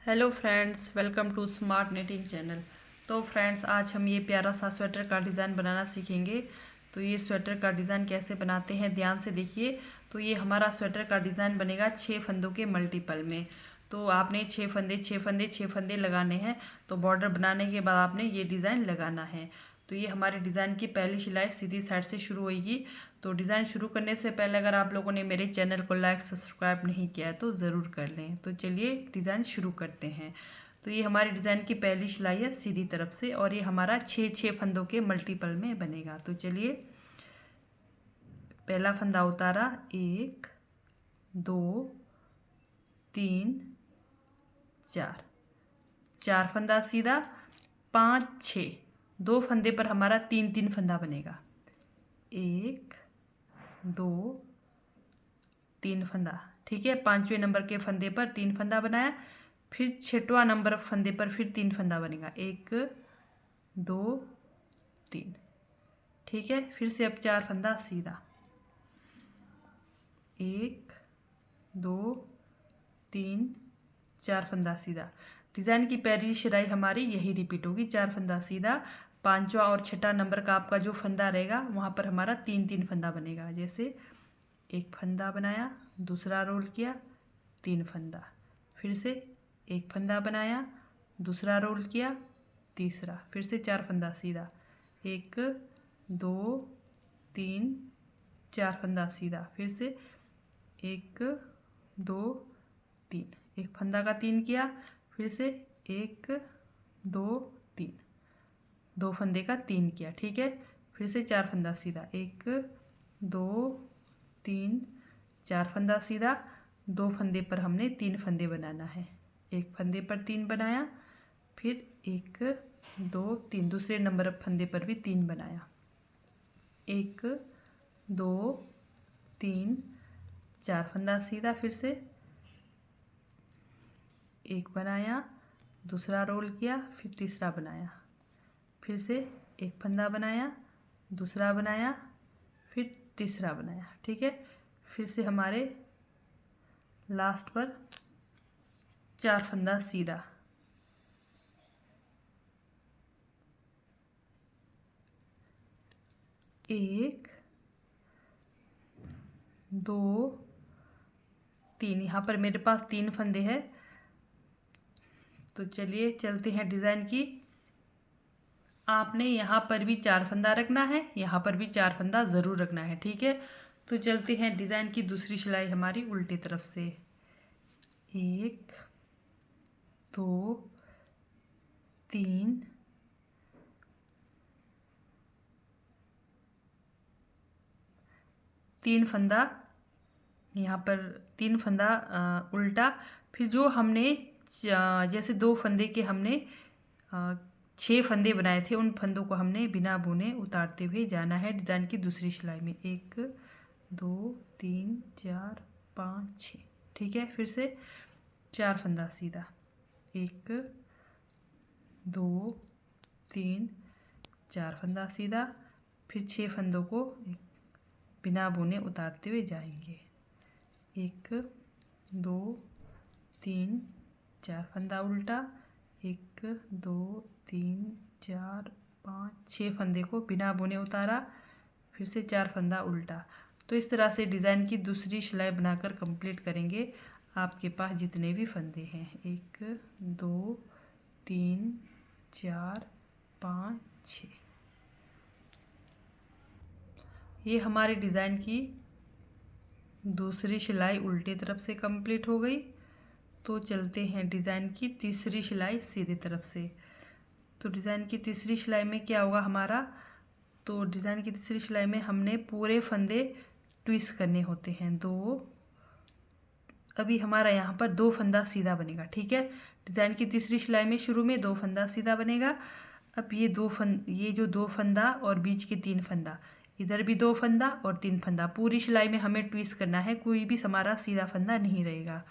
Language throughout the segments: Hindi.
Hello friends, welcome to smart knitting channel. तो फ्रेंड्स, आज हम ये प्यारा सा स्वेटर का डिज़ाइन बनाना सीखेंगे। तो ये स्वेटर का डिज़ाइन कैसे बनाते हैं ध्यान से देखिए। तो ये हमारा स्वेटर का डिज़ाइन बनेगा 6 फंदों के मल्टीपल में। तो आपने 6 फंदे लगाने हैं। तो बॉर्डर बनाने के बाद आपने ये डिज़ाइन लगाना है। तो ये हमारे डिज़ाइन की पहली सिलाई सीधी साइड से शुरू होगी। तो डिज़ाइन शुरू करने से पहले अगर आप लोगों ने मेरे चैनल को लाइक सब्सक्राइब नहीं किया है तो ज़रूर कर लें। तो चलिए डिज़ाइन शुरू करते हैं। तो ये हमारे डिज़ाइन की पहली सिलाई है सीधी तरफ से, और ये हमारा 6 फंदों के मल्टीपल में बनेगा। तो चलिए, पहला फंदा उतारा, 1 2 3 4, 4 फंदा सीधा, 5 6, 2 फंदे पर हमारा 3 फंदा बनेगा। 1 2 3 फंदा, ठीक है। 5वें नंबर के फंदे पर 3 फंदा बनाया, फिर 6वां नंबर फंदे पर फिर 3 फंदा बनेगा। 1 2 3, ठीक है। फिर से अब 4 फंदा सीधा, 1 2 3 4 फंदा सीधा। डिज़ाइन की पहली सिलाई हमारी यही रिपीट होगी, 4 फंदा सीधा। 5वां और 6वां नंबर का आपका जो फंदा रहेगा वहाँ पर हमारा 3 फंदा बनेगा। जैसे एक फंदा बनाया, दूसरा रोल किया, 3 फंदा, फिर से एक फंदा बनाया, दूसरा रोल किया, तीसरा, फिर से 4 फंदा सीधा, 1 2 3 4 फंदा सीधा, फिर से 1 2 3, एक फंदा का 3 किया, फिर से 1 2 3, 2 फंदे का 3 किया, ठीक है। फिर से 4 फंदा सीधा, 1 2 3 4 फंदा सीधा। 2 फंदे पर हमने 3 फंदे बनाना है। एक फंदे पर 3 बनाया, फिर 1 2 3, दूसरे नंबर फंदे पर भी 3 बनाया, 1 2 3 4 फंदा सीधा, फिर से एक बनाया, दूसरा रोल किया, फिर तीसरा बनाया, फिर से एक फंदा बनाया, दूसरा बनाया, फिर तीसरा बनाया, ठीक है। फिर से हमारे लास्ट पर 4 फंदा सीधा, 1 2 3, यहाँ पर मेरे पास 3 फंदे हैं। तो चलिए चलते हैं डिज़ाइन की। आपने यहाँ पर भी 4 फंदा रखना है, यहाँ पर भी 4 फंदा ज़रूर रखना है, ठीक है। तो चलते हैं डिज़ाइन की दूसरी सिलाई हमारी उल्टी तरफ से। 1 2 3 3 फंदा, यहाँ पर 3 फंदा उल्टा। फिर जो हमने जैसे 2 फंदे के हमने 6 फंदे बनाए थे, उन फंदों को हमने बिना बुने उतारते हुए जाना है डिज़ाइन की दूसरी सिलाई में। 1 2 3 4 5 6, ठीक है। फिर से 4 फंदा सीधा, 1 2 3 4 फंदा सीधा, फिर 6 फंदों को बिना बुने उतारते हुए जाएंगे। 1 2 3 4 फंदा उल्टा, 1 2 3 4 5 6 फंदे को बिना बुने उतारा, फिर से 4 फंदा उल्टा। तो इस तरह से डिज़ाइन की दूसरी सिलाई बनाकर कंप्लीट करेंगे, आपके पास जितने भी फंदे हैं। 1 2 3 4 5 6, ये हमारी डिज़ाइन की दूसरी सिलाई उल्टी तरफ से कंप्लीट हो गई। तो चलते हैं डिज़ाइन की तीसरी सिलाई सीधी तरफ से। तो डिज़ाइन की तीसरी सिलाई में क्या होगा हमारा, तो डिज़ाइन की तीसरी सिलाई में हमने पूरे फंदे ट्विस्ट करने होते हैं। 2, अभी हमारा यहाँ पर 2 फंदा सीधा बनेगा, ठीक है। डिज़ाइन की तीसरी सिलाई में शुरू में 2 फंदा सीधा बनेगा। अब ये जो 2 फंदा और बीच के 3 फंदा, इधर भी 2 फंदा और 3 फंदा, पूरी सिलाई में हमें ट्विस्ट करना है, कोई भी हमारा सीधा फंदा नहीं रहेगा।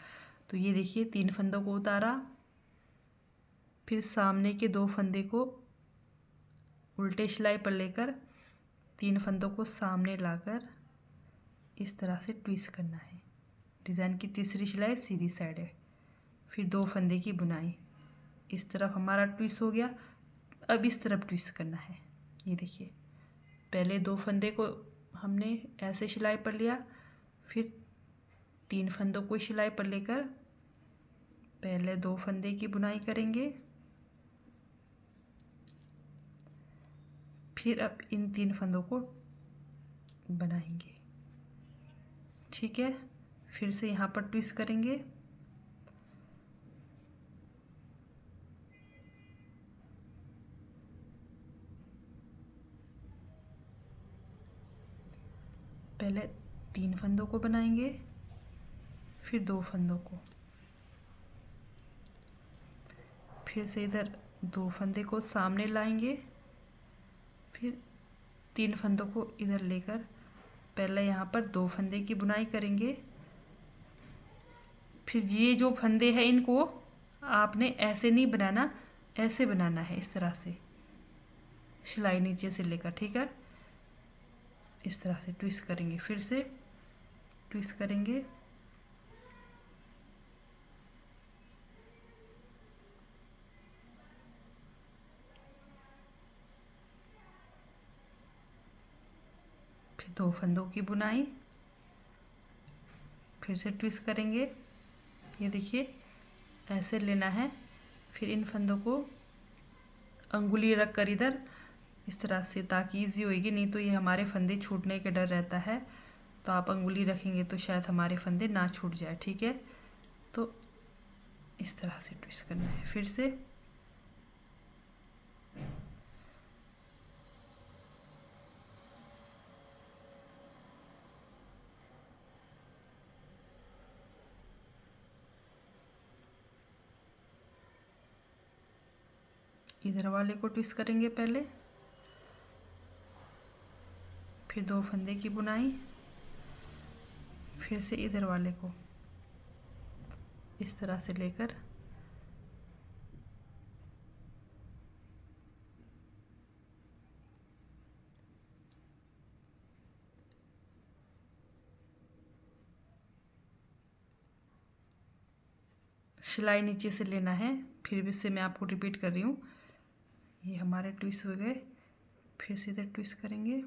तो ये देखिए, 3 फंदों को उतारा, फिर सामने के 2 फंदे को उल्टे सिलाई पर लेकर 3 फंदों को सामने लाकर इस तरह से ट्विस्ट करना है। डिज़ाइन की तीसरी सिलाई सीधी साइड है। फिर 2 फंदे की बुनाई। इस तरफ हमारा ट्विस्ट हो गया। अब इस तरफ ट्विस्ट करना है। ये देखिए, पहले 2 फंदे को हमने ऐसे सिलाई पर लिया, फिर 3 फंदों को सिलाई पर लेकर पहले 2 फंदे की बुनाई करेंगे। फिर अब इन 3 फंदों को बनाएंगे। ठीक है, फिर से यहाँ पर ट्विस्ट करेंगे। पहले 3 फंदों को बनाएंगे, फिर 2 फंदों को, फिर से इधर 2 फंदे को सामने लाएंगे, फिर 3 फंदों को इधर लेकर पहले यहाँ पर 2 फंदे की बुनाई करेंगे। फिर ये जो फंदे हैं इनको आपने ऐसे नहीं बनाना, ऐसे बनाना है, इस तरह से सिलाई नीचे से लेकर। ठीक है, इस तरह से ट्विस्ट करेंगे, फिर से ट्विस्ट करेंगे। फिर 2 फंदों की बुनाई, फिर से ट्विस्ट करेंगे। ये देखिए, ऐसे लेना है। फिर इन फंदों को अंगुली रख कर इधर इस तरह से, ताकि इजी होएगी, नहीं तो ये हमारे फंदे छूटने के डर रहता है। तो आप अंगुली रखेंगे तो शायद हमारे फंदे ना छूट जाए। ठीक है, तो इस तरह से ट्विस्ट करना है। फिर से इधर वाले को ट्विस्ट करेंगे पहले, फिर 2 फंदे की बुनाई, फिर से इधर वाले को इस तरह से लेकर सिलाई नीचे से लेना है। फिर भी से मैं आपको रिपीट कर रही हूँ। ये हमारे ट्विस्ट हो गए, फिर से इधर ट्विस्ट करेंगे।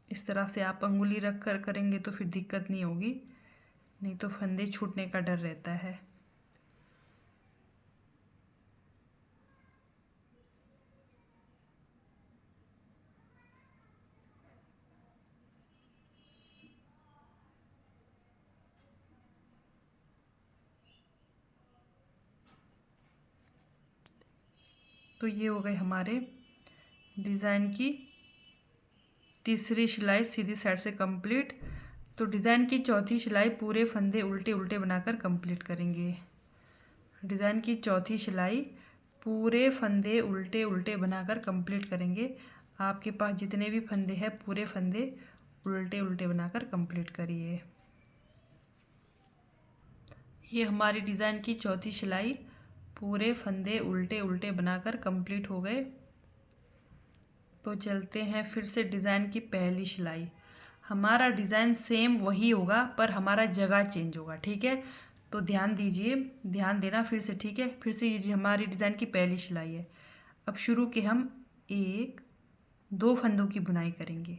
इस तरह से आप अंगुली रख कर करेंगे तो फिर दिक्कत नहीं होगी, नहीं तो फंदे छूटने का डर रहता है। तो ये हो गए हमारे डिज़ाइन की तीसरी सिलाई सीधी साइड से कंप्लीट। तो डिज़ाइन की चौथी सिलाई पूरे फंदे उल्टे उल्टे बनाकर कंप्लीट करेंगे। डिज़ाइन की चौथी सिलाई पूरे फंदे उल्टे उल्टे बनाकर कंप्लीट करेंगे। आपके पास जितने भी फंदे हैं पूरे फंदे उल्टे उल्टे बनाकर कंप्लीट करिए। ये हमारी डिज़ाइन की चौथी सिलाई पूरे फंदे उल्टे उल्टे बनाकर कंप्लीट हो गए। तो चलते हैं फिर से डिज़ाइन की पहली सिलाई। हमारा डिज़ाइन सेम वही होगा पर हमारा जगह चेंज होगा। ठीक है, तो ध्यान दीजिए, ध्यान देना फिर से। ठीक है, फिर से ये हमारी डिज़ाइन की पहली सिलाई है। अब शुरू के हम 1 2 फंदों की बुनाई करेंगे।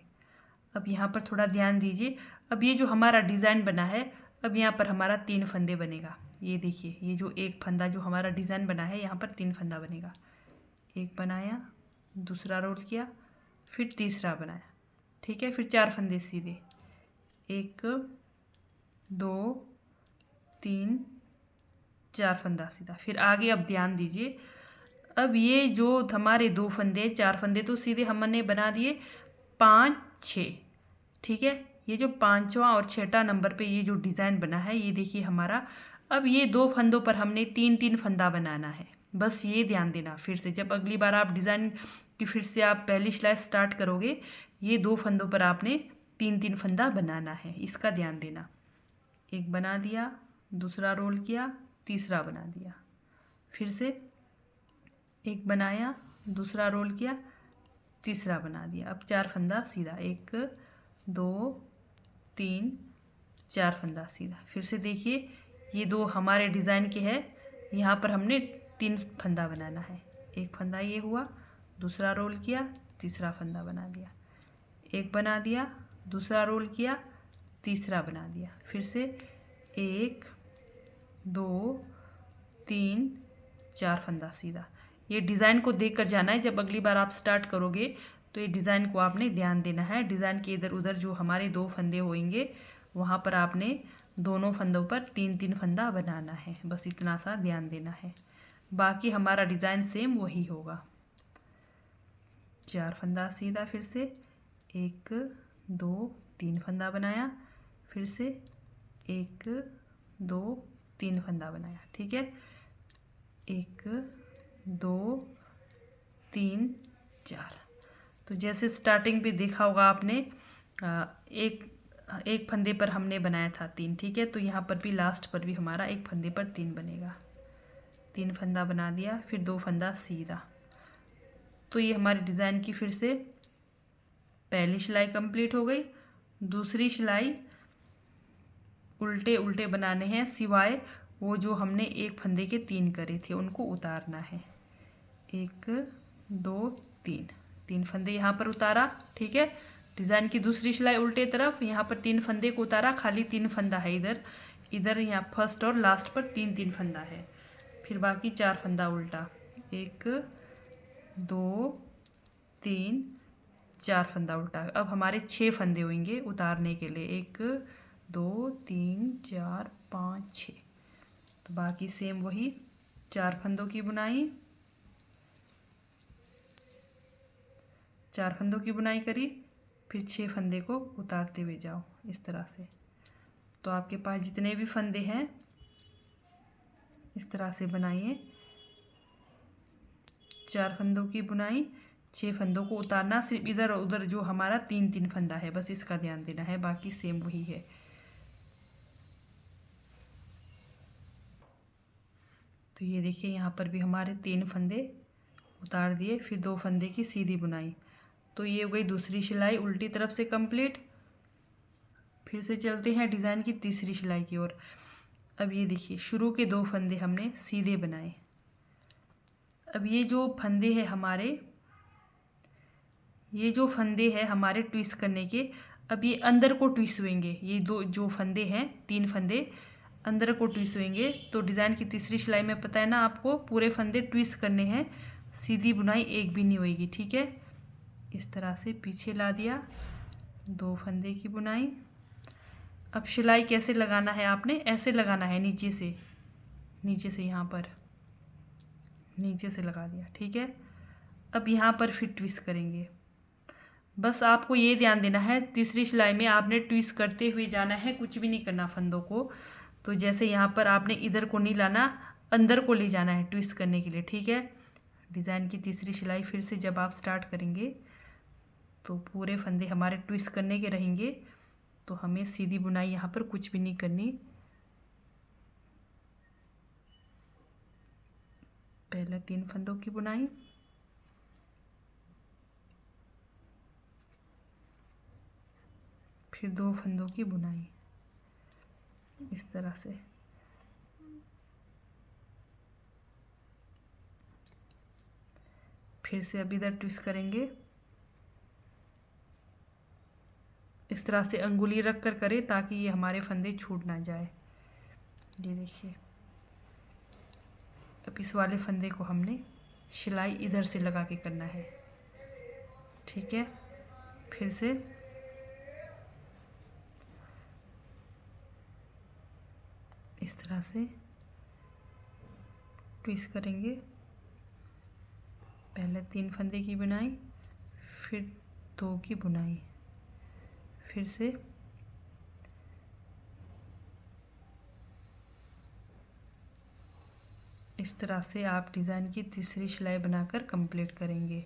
अब यहाँ पर थोड़ा ध्यान दीजिए। अब ये जो हमारा डिज़ाइन बना है, अब यहाँ पर हमारा 3 फंदे बनेगा। ये देखिए, ये जो एक फंदा जो हमारा डिज़ाइन बना है, यहाँ पर 3 फंदा बनेगा। एक बनाया, दूसरा रोल किया, फिर तीसरा बनाया। ठीक है, फिर 4 फंदे सीधे, 1 2 3 4 फंदा सीधा। फिर आगे अब ध्यान दीजिए, अब ये जो हमारे 2 फंदे 4 फंदे तो सीधे हमने बना दिए 5 6। ठीक है, ये जो 5वां और 6वां नंबर पे ये जो डिज़ाइन बना है, ये देखिए हमारा। अब ये 2 फंदों पर हमने 3 3 फंदा बनाना है, बस ये ध्यान देना। फिर से जब अगली बार आप डिज़ाइन की फिर से आप पहली सिलाई स्टार्ट करोगे, ये 2 फंदों पर आपने 3 3 फंदा बनाना है, इसका ध्यान देना। एक बना दिया, दूसरा रोल किया, तीसरा बना दिया, फिर से एक बनाया, दूसरा रोल किया, तीसरा बना दिया। अब 4 फंदा सीधा, 1 2 3 4 फंदा सीधा। फिर से देखिए ये दो हमारे डिज़ाइन के है, यहाँ पर हमने 3 फंदा बनाना है। एक फंदा ये हुआ, दूसरा रोल किया, तीसरा फंदा बना दिया, एक बना दिया, दूसरा रोल किया, तीसरा बना दिया। फिर से 1 2 3 4 फंदा सीधा। ये डिज़ाइन को देख कर जाना है, जब अगली बार आप स्टार्ट करोगे तो ये डिज़ाइन को आपने ध्यान देना है। डिज़ाइन के इधर उधर जो हमारे 2 फंदे होंगे वहाँ पर आपने दोनों फंदों पर 3-3 फंदा बनाना है, बस इतना सा ध्यान देना है। बाकी हमारा डिज़ाइन सेम वही होगा। 4 फंदा सीधा, फिर से 1 2 3 फंदा बनाया, फिर से 1 2 3 फंदा बनाया। ठीक है, 1 2 3 4। तो जैसे स्टार्टिंग पे देखा होगा आपने, एक फंदे पर हमने बनाया था 3। ठीक है, तो यहाँ पर भी लास्ट पर भी हमारा एक फंदे पर 3 बनेगा। 3 फंदा बना दिया, फिर 2 फंदा सीधा। तो ये हमारी डिज़ाइन की फिर से पहली सिलाई कंप्लीट हो गई। दूसरी सिलाई उल्टे उल्टे बनाने हैं, सिवाय वो जो हमने एक फंदे के 3 करे थे उनको उतारना है। 1 2 3 3 फंदे यहाँ पर उतारा। ठीक है, डिज़ाइन की दूसरी सिलाई उल्टे तरफ, यहाँ पर 3 फंदे को उतारा, खाली 3 फंदा है इधर इधर, यहाँ फर्स्ट और लास्ट पर 3-3 फंदा है। फिर बाकी 4 फंदा उल्टा, 1 2 3 4 फंदा उल्टा। अब हमारे 6 फंदे होंगे उतारने के लिए, 1 2 3 4 5 6। तो बाकी सेम वही 4 फंदों की बुनाई, 4 फंदों की बुनाई करी, फिर 6 फंदे को उतारते हुए जाओ इस तरह से। तो आपके पास जितने भी फंदे हैं इस तरह से बनाइए। 4 फंदों की बुनाई, 6 फंदों को उतारना, सिर्फ इधर और उधर जो हमारा 3-3 फंदा है बस इसका ध्यान देना है, बाकी सेम वही है। तो ये देखिए यहाँ पर भी हमारे 3 फंदे उतार दिए, फिर 2 फंदे की सीधी बुनाई। तो ये हो गई दूसरी सिलाई उल्टी तरफ से कंप्लीट। फिर से चलते हैं डिज़ाइन की तीसरी सिलाई की ओर। अब ये देखिए शुरू के 2 फंदे हमने सीधे बनाए। अब ये जो फंदे हैं हमारे, ये जो फंदे हैं हमारे ट्विस्ट करने के, अब ये अंदर को ट्विस्ट होंगे। ये दो जो फंदे हैं 3 फंदे अंदर को ट्विस्ट होंगे। तो डिज़ाइन की तीसरी सिलाई में पता है ना आपको, पूरे फंदे ट्विस्ट करने हैं, सीधी बुनाई एक भी नहीं होगी। ठीक है, इस तरह से पीछे ला दिया, 2 फंदे की बुनाई। अब सिलाई कैसे लगाना है, आपने ऐसे लगाना है, नीचे से यहाँ पर नीचे से लगा दिया। ठीक है, अब यहाँ पर फिर ट्विस्ट करेंगे। बस आपको ये ध्यान देना है, तीसरी सिलाई में आपने ट्विस्ट करते हुए जाना है, कुछ भी नहीं करना फंदों को। तो जैसे यहाँ पर आपने इधर को नहीं लाना, अंदर को ले जाना है ट्विस्ट करने के लिए। ठीक है, डिज़ाइन की तीसरी सिलाई फिर से जब आप स्टार्ट करेंगे तो पूरे फंदे हमारे ट्विस्ट करने के रहेंगे। तो हमें सीधी बुनाई यहाँ पर कुछ भी नहीं करनी। पहले 3 फंदों की बुनाई, फिर 2 फंदों की बुनाई इस तरह से। फिर से अब इधर ट्विस्ट करेंगे, इस तरह से अंगुली रख कर करें ताकि ये हमारे फंदे छूट ना जाए। ये देखिए, अब इस वाले फंदे को हमने सिलाई इधर से लगा के करना है। ठीक है, फिर से इस तरह से ट्विस्ट करेंगे। पहले 3 फंदे की बुनाई, फिर 2 की बुनाई, फिर से इस तरह से आप डिज़ाइन की तीसरी सिलाई बनाकर कंप्लीट करेंगे।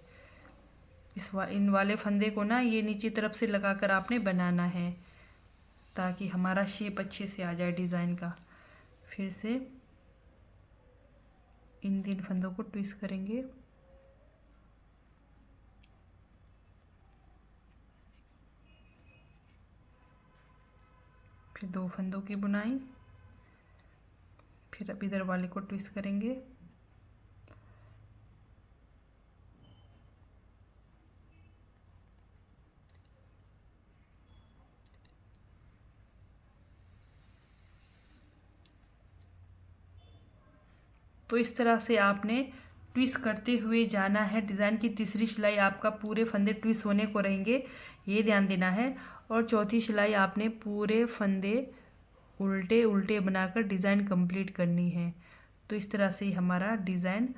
इन वाले फंदे को ना ये नीचे तरफ से लगाकर आपने बनाना है ताकि हमारा शेप अच्छे से आ जाए डिज़ाइन का। फिर से इन 3 फंदों को ट्विस्ट करेंगे, फिर 2 फंदों की बुनाई, फिर अब इधर वाले को ट्विस्ट करेंगे। तो इस तरह से आपने ट्विस्ट करते हुए जाना है। डिज़ाइन की तीसरी सिलाई आपका पूरे फंदे ट्विस्ट होने को रहेंगे, ये ध्यान देना है। और चौथी सिलाई आपने पूरे फंदे उल्टे उल्टे बनाकर डिज़ाइन कंप्लीट करनी है। तो इस तरह से हमारा डिज़ाइन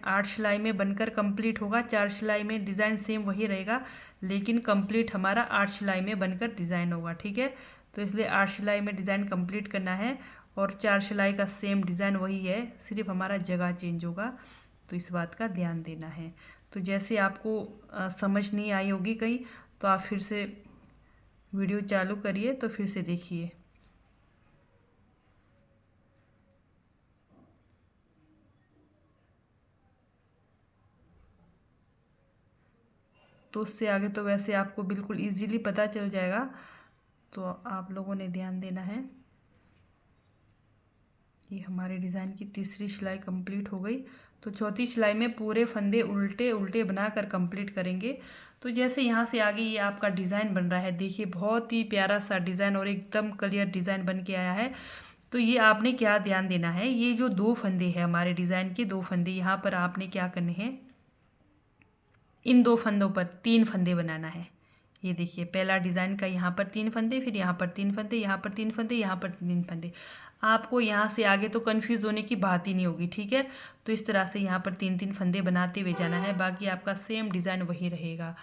8 सिलाई में बनकर कंप्लीट होगा। 4 सिलाई में डिज़ाइन सेम वही रहेगा, लेकिन कंप्लीट हमारा 8 सिलाई में बनकर डिज़ाइन होगा। ठीक है, तो इसलिए 8 सिलाई में डिज़ाइन कंप्लीट करना है और 4 सिलाई का सेम डिज़ाइन वही है, सिर्फ हमारा जगह चेंज होगा। तो इस बात का ध्यान देना है। तो जैसे आपको समझ नहीं आई होगी कहीं, तो आप फिर से वीडियो चालू करिए, तो फिर से देखिए। तो उससे आगे तो वैसे आपको बिल्कुल इजीली पता चल जाएगा, तो आप लोगों ने ध्यान देना है। ये हमारे डिज़ाइन की तीसरी सिलाई कंप्लीट हो गई। तो चौथी सिलाई में पूरे फंदे उल्टे उल्टे बनाकर कंप्लीट करेंगे। तो जैसे यहाँ से आगे ये आपका डिज़ाइन बन रहा है, देखिए बहुत ही प्यारा सा डिज़ाइन और एकदम क्लियर डिज़ाइन बन के आया है। तो ये आपने क्या ध्यान देना है, ये जो 2 फंदे हैं हमारे डिज़ाइन के 2 फंदे, यहाँ पर आपने क्या करने हैं, इन 2 फंदों पर 3 फंदे बनाना है। ये देखिए पहला डिज़ाइन का यहाँ पर 3 फंदे, फिर यहाँ पर 3 फंदे, यहाँ पर 3 फंदे, यहाँ पर 3 फंदे। आपको यहाँ से आगे तो कन्फ्यूज़ होने की बात ही नहीं होगी। ठीक है, तो इस तरह से यहाँ पर 3-3 फंदे बनाते हुए जाना है, बाकी आपका सेम डिज़ाइन वही रहेगा।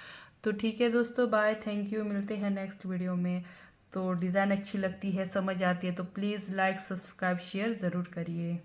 तो ठीक है दोस्तों, बाय, थैंक यू, मिलते हैं नेक्स्ट वीडियो में। तो डिज़ाइन अच्छी लगती है, समझ आती है तो प्लीज़ लाइक सब्सक्राइब शेयर ज़रूर करिए।